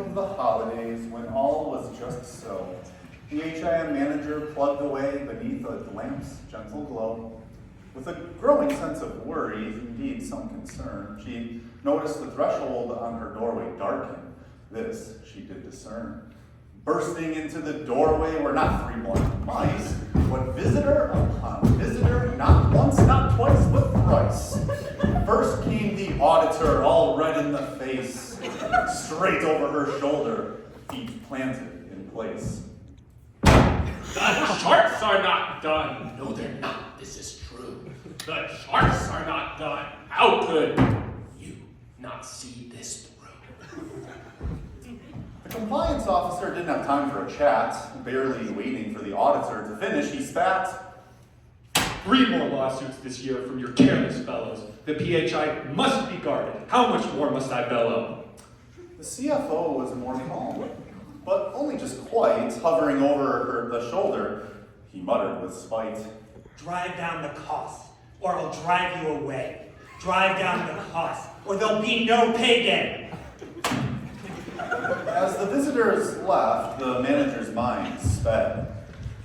of the holidays, when all was just so, the HIM manager plugged away beneath a lamp's gentle glow. With a growing sense of worry, indeed some concern, she noticed the threshold on her doorway darken. This she did discern. Bursting into the doorway were not 3 blind mice, but visitor upon visitor, not once, not twice, but thrice. First came the auditor, all red in the face, straight over her shoulder, feet planted in place. The charts are not done. No, they're not. This is true. The charts are not done. How could you not see this through? The compliance officer didn't have time for a chat. Barely waiting for the auditor to finish, he spat. 3 more lawsuits this year from your careless fellows. The PHI must be guarded. How much more must I bellow? The CFO was more calm, but only just quite, hovering over the shoulder. He muttered with spite. Drive down the cost, or I'll drive you away. Drive down the cost, or there'll be no pay game. As the visitors left, the manager's mind sped.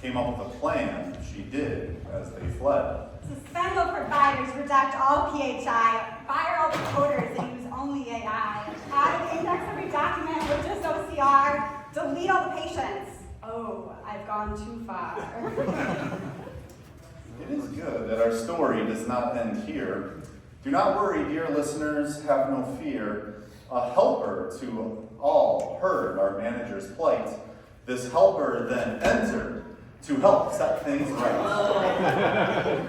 Came up with a plan. She did as they fled. Suspend all providers, reject all PHI, fire all the coders and use only AI. Add and index every document with just OCR. Delete all the patients. Oh, I've gone too far. It is good that our story does not end here. Do not worry, dear listeners, have no fear. A helper to all heard our manager's plight. This helper then entered to help set things right.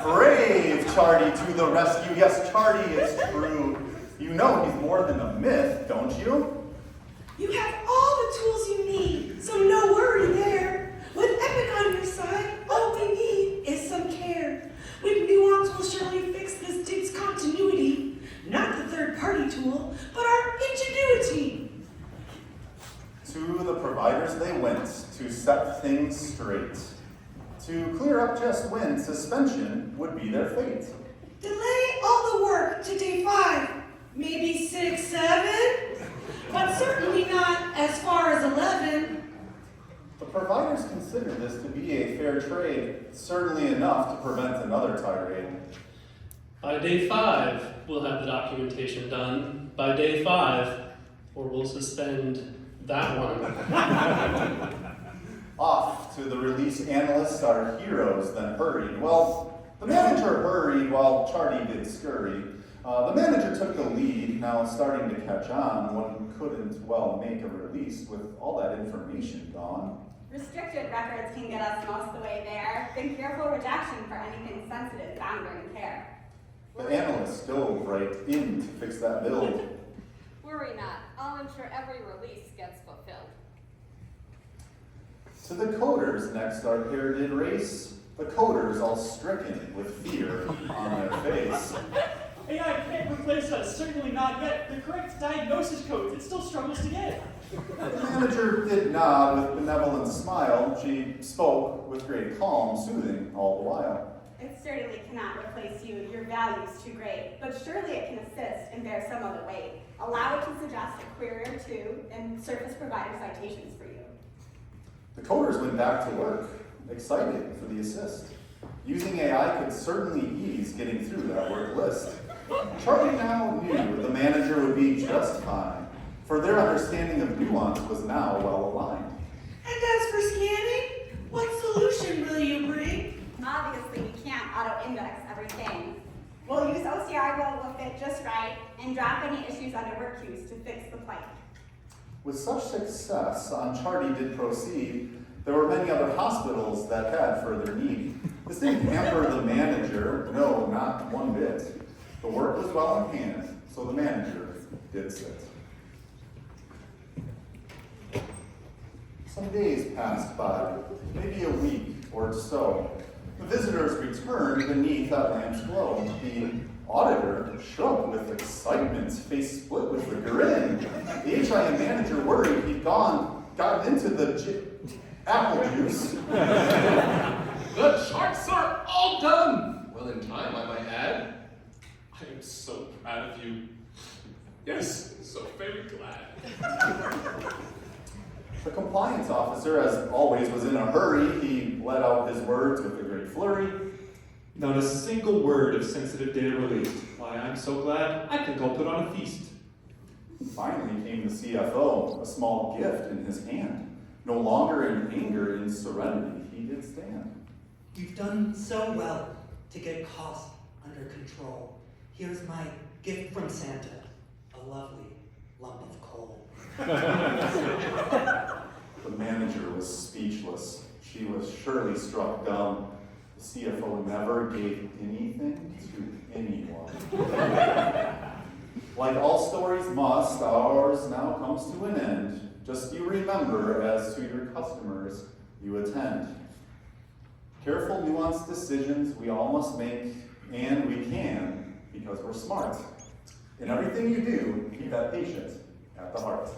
Brave Charty to the rescue. Yes, Charty is true. You know he's more than a myth, don't you? You have all the tools you need, so no worry there. With Epic on your side, all we need is some care. With Nuance, we'll surely fix this dig's continuity. Not the third-party tool, but our ingenuity. To the providers they went to set things straight. To clear up just when suspension would be their fate. Delay all the work to day 5, maybe 6, 7, but certainly not as far as 11. The providers consider this to be a fair trade, certainly enough to prevent another tirade. By day 5, we'll have the documentation done. By day 5, or we'll suspend that one. Off to the release analysts, our heroes then hurried. Well, the manager hurried while Charty did scurry. The manager took the lead, now starting to catch on. One couldn't well make a release with all that information gone. Restricted records can get us most of the way there. Then careful rejection for anything sensitive found during care. The analyst dove right in to fix that build. Worry not. I'll ensure every release gets fulfilled. To the coders next our pair did race. The coders all stricken with fear on their face. AI can't replace us, certainly not yet. The correct diagnosis codes it still struggles to get. The manager did nod with benevolent smile. She spoke with great calm, soothing all the while. It certainly cannot replace you. Your value's too great. But surely it can assist and bear some other weight. Allow it to suggest a query or two and surface provider citations for you. The coders went back to work, excited for the assist. Using AI could certainly ease getting through that work list. Charty now knew the manager would be just fine, for their understanding of nuance was now well aligned. And as for scanning, what solution will you bring? Obviously, we can't auto-index everything. We'll use OCR that will fit just right and drop any issues under work queues to fix the plight. With such success, on Charty did proceed. There were many other hospitals that had further need. This didn't hamper the manager, no, not one bit. The work was well in hand, so the manager did sit. Some days passed by, maybe a week or so. The visitors returned beneath that lamp's glow. The auditor shook with excitement, face split with The HIM manager worried he'd gotten into the apple juice. The charts are all done! Well, in time, I might add. I am so proud of you. Yes, so very glad. The compliance officer, as always, was in a hurry. He let out his words with a great flurry. Not a single word of sensitive data released. Why, I'm so glad I think I'll put on a feast. Finally came the CFO, a small gift in his hand. No longer in anger, in serenity, he did stand. You've done so well to get costs under control. Here's my gift from Santa, a lovely lump of coal. The manager was speechless. She was surely struck dumb. The CFO never gave anything to anyone. Like all stories must, ours now comes to an end. Just you remember as to your customers you attend. Careful, nuanced decisions we all must make, and we can, because we're smart. In everything you do, keep that patient at the heart.